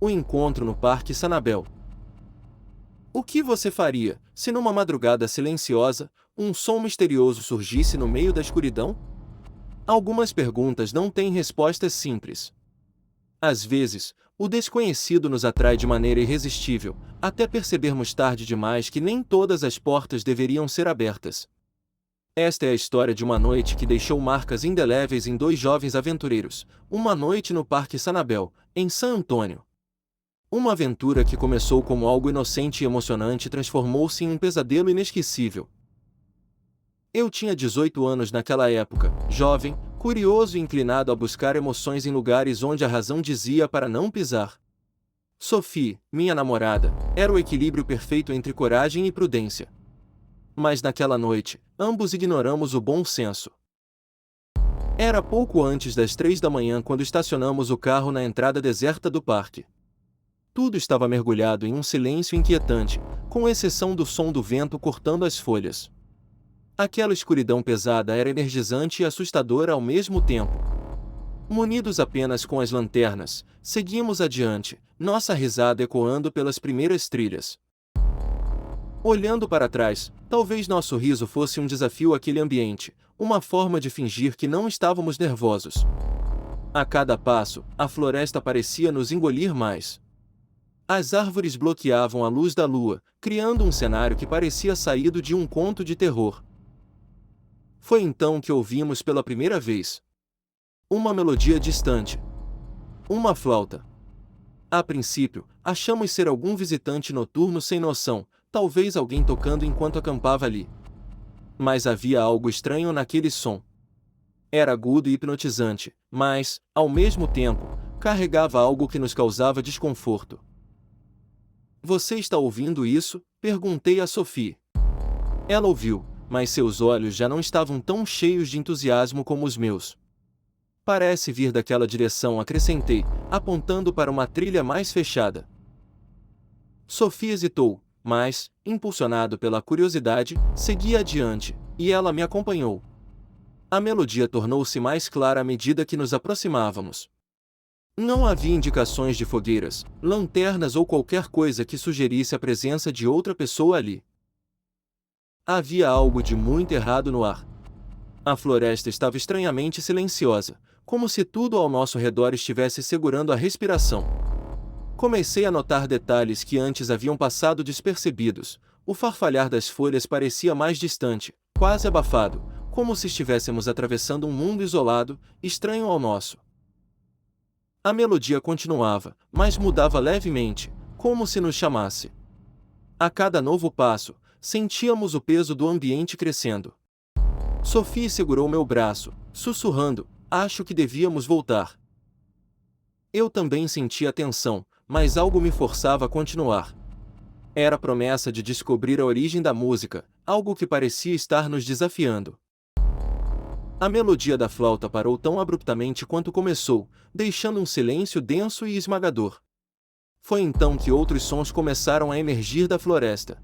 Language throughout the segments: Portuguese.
O encontro no Parque Sanabel. O que você faria, se numa madrugada silenciosa, um som misterioso surgisse no meio da escuridão? Algumas perguntas não têm respostas simples. Às vezes, o desconhecido nos atrai de maneira irresistível, até percebermos tarde demais que nem todas as portas deveriam ser abertas. Esta é a história de uma noite que deixou marcas indeléveis em dois jovens aventureiros, uma noite no Parque Sanabel, em San Antônio. Uma aventura que começou como algo inocente e emocionante transformou-se em um pesadelo inesquecível. Eu tinha 18 anos naquela época, jovem, curioso e inclinado a buscar emoções em lugares onde a razão dizia para não pisar. Sophie, minha namorada, era o equilíbrio perfeito entre coragem e prudência. Mas naquela noite, ambos ignoramos o bom senso. Era pouco antes das 3 da manhã quando estacionamos o carro na entrada deserta do parque. Tudo estava mergulhado em um silêncio inquietante, com exceção do som do vento cortando as folhas. Aquela escuridão pesada era energizante e assustadora ao mesmo tempo. Munidos apenas com as lanternas, seguimos adiante, nossa risada ecoando pelas primeiras trilhas. Olhando para trás, talvez nosso riso fosse um desafio àquele ambiente, uma forma de fingir que não estávamos nervosos. A cada passo, a floresta parecia nos engolir mais. As árvores bloqueavam a luz da lua, criando um cenário que parecia saído de um conto de terror. Foi então que ouvimos pela primeira vez uma melodia distante. Uma flauta. A princípio, achamos ser algum visitante noturno sem noção, talvez alguém tocando enquanto acampava ali. Mas havia algo estranho naquele som. Era agudo e hipnotizante, mas, ao mesmo tempo, carregava algo que nos causava desconforto. Você está ouvindo isso? Perguntei a Sophie. Ela ouviu, mas seus olhos já não estavam tão cheios de entusiasmo como os meus. Parece vir daquela direção, acrescentei, apontando para uma trilha mais fechada. Sophie hesitou, mas, impulsionado pela curiosidade, segui adiante, e ela me acompanhou. A melodia tornou-se mais clara à medida que nos aproximávamos. Não havia indicações de fogueiras, lanternas ou qualquer coisa que sugerisse a presença de outra pessoa ali. Havia algo de muito errado no ar. A floresta estava estranhamente silenciosa, como se tudo ao nosso redor estivesse segurando a respiração. Comecei a notar detalhes que antes haviam passado despercebidos. O farfalhar das folhas parecia mais distante, quase abafado, como se estivéssemos atravessando um mundo isolado, estranho ao nosso. A melodia continuava, mas mudava levemente, como se nos chamasse. A cada novo passo, sentíamos o peso do ambiente crescendo. Sophie segurou meu braço, sussurrando, acho que devíamos voltar. Eu também sentia tensão, mas algo me forçava a continuar. Era a promessa de descobrir a origem da música, algo que parecia estar nos desafiando. A melodia da flauta parou tão abruptamente quanto começou, deixando um silêncio denso e esmagador. Foi então que outros sons começaram a emergir da floresta.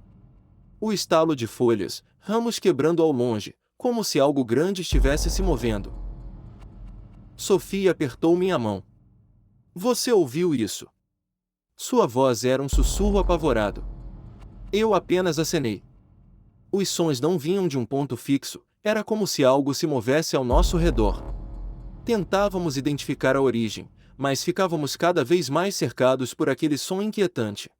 O estalo de folhas, ramos quebrando ao longe, como se algo grande estivesse se movendo. Sophie apertou minha mão. Você ouviu isso? Sua voz era um sussurro apavorado. Eu apenas acenei. Os sons não vinham de um ponto fixo, era como se algo se movesse ao nosso redor. Tentávamos identificar a origem, mas ficávamos cada vez mais cercados por aquele som inquietante.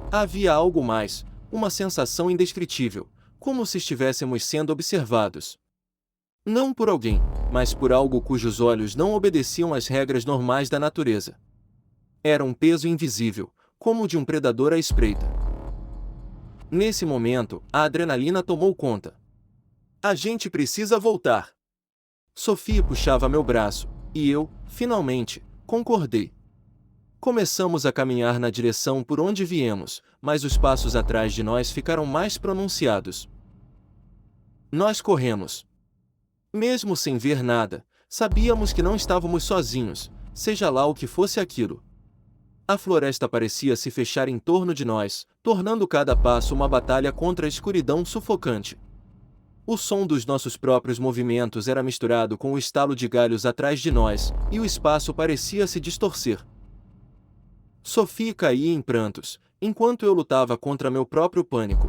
Havia algo mais, uma sensação indescritível, como se estivéssemos sendo observados. Não por alguém, mas por algo cujos olhos não obedeciam às regras normais da natureza. Era um peso invisível, como de um predador à espreita. Nesse momento, a adrenalina tomou conta. A gente precisa voltar. Sophie puxava meu braço, e eu, finalmente, concordei. Começamos a caminhar na direção por onde viemos, mas os passos atrás de nós ficaram mais pronunciados. Nós corremos. Mesmo sem ver nada, sabíamos que não estávamos sozinhos, seja lá o que fosse aquilo. A floresta parecia se fechar em torno de nós, tornando cada passo uma batalha contra a escuridão sufocante. O som dos nossos próprios movimentos era misturado com o estalo de galhos atrás de nós, e o espaço parecia se distorcer. Sophie caía em prantos, enquanto eu lutava contra meu próprio pânico.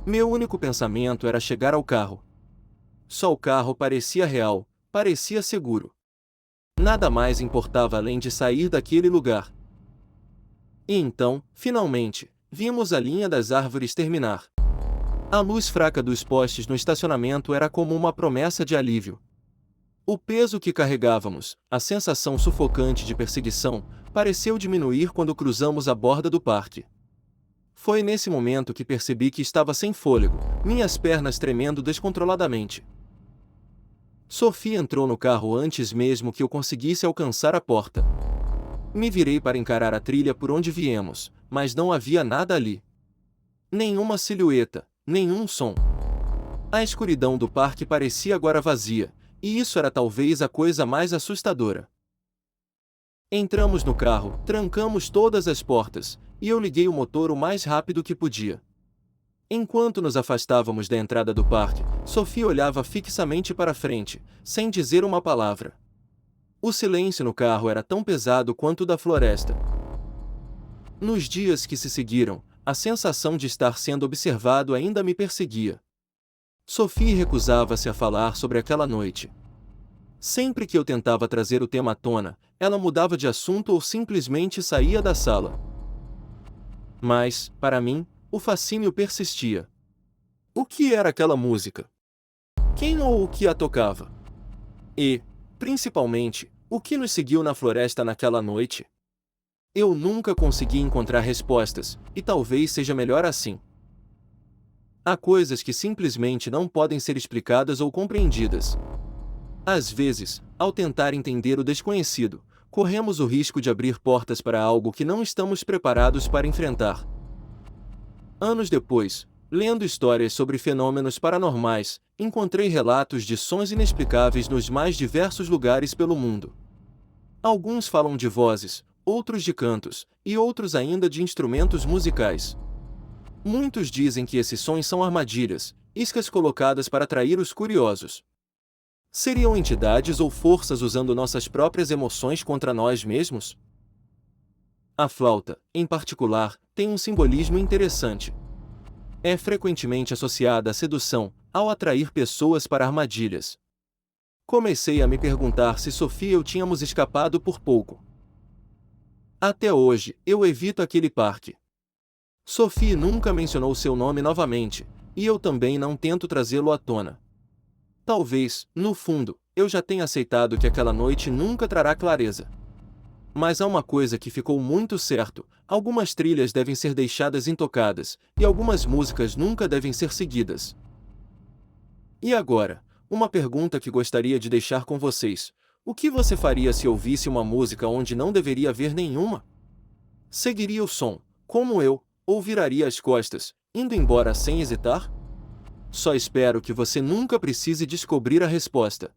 Meu único pensamento era chegar ao carro. Só o carro parecia real, parecia seguro. Nada mais importava além de sair daquele lugar. E então, finalmente, vimos a linha das árvores terminar. A luz fraca dos postes no estacionamento era como uma promessa de alívio. O peso que carregávamos, a sensação sufocante de perseguição, pareceu diminuir quando cruzamos a borda do parque. Foi nesse momento que percebi que estava sem fôlego, minhas pernas tremendo descontroladamente. Sophie entrou no carro antes mesmo que eu conseguisse alcançar a porta. Me virei para encarar a trilha por onde viemos, mas não havia nada ali. Nenhuma silhueta, nenhum som. A escuridão do parque parecia agora vazia, e isso era talvez a coisa mais assustadora. Entramos no carro, trancamos todas as portas, e eu liguei o motor o mais rápido que podia. Enquanto nos afastávamos da entrada do parque, Sophie olhava fixamente para frente, sem dizer uma palavra. O silêncio no carro era tão pesado quanto o da floresta. Nos dias que se seguiram, a sensação de estar sendo observado ainda me perseguia. Sophie recusava-se a falar sobre aquela noite. Sempre que eu tentava trazer o tema à tona, ela mudava de assunto ou simplesmente saía da sala. Mas, para mim, o fascínio persistia. O que era aquela música? Quem ou o que a tocava? E, principalmente, o que nos seguiu na floresta naquela noite? Eu nunca consegui encontrar respostas, e talvez seja melhor assim. Há coisas que simplesmente não podem ser explicadas ou compreendidas. Às vezes, ao tentar entender o desconhecido, corremos o risco de abrir portas para algo que não estamos preparados para enfrentar. Anos depois, lendo histórias sobre fenômenos paranormais, encontrei relatos de sons inexplicáveis nos mais diversos lugares pelo mundo. Alguns falam de vozes, outros de cantos, e outros ainda de instrumentos musicais. Muitos dizem que esses sons são armadilhas, iscas colocadas para atrair os curiosos. Seriam entidades ou forças usando nossas próprias emoções contra nós mesmos? A flauta, em particular, tem um simbolismo interessante. É frequentemente associada à sedução, ao atrair pessoas para armadilhas. Comecei a me perguntar se Sophie e eu tínhamos escapado por pouco. Até hoje, eu evito aquele parque. Sophie nunca mencionou seu nome novamente, e eu também não tento trazê-lo à tona. Talvez, no fundo, eu já tenha aceitado que aquela noite nunca trará clareza. Mas há uma coisa que ficou muito certo: algumas trilhas devem ser deixadas intocadas, e algumas músicas nunca devem ser seguidas. E agora, uma pergunta que gostaria de deixar com vocês: o que você faria se ouvisse uma música onde não deveria haver nenhuma? Seguiria o som, como eu, ou viraria as costas, indo embora sem hesitar? Só espero que você nunca precise descobrir a resposta.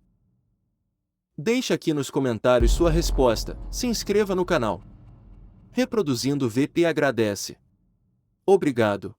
Deixe aqui nos comentários sua resposta, se inscreva no canal. Reproduzindo VP agradece. Obrigado.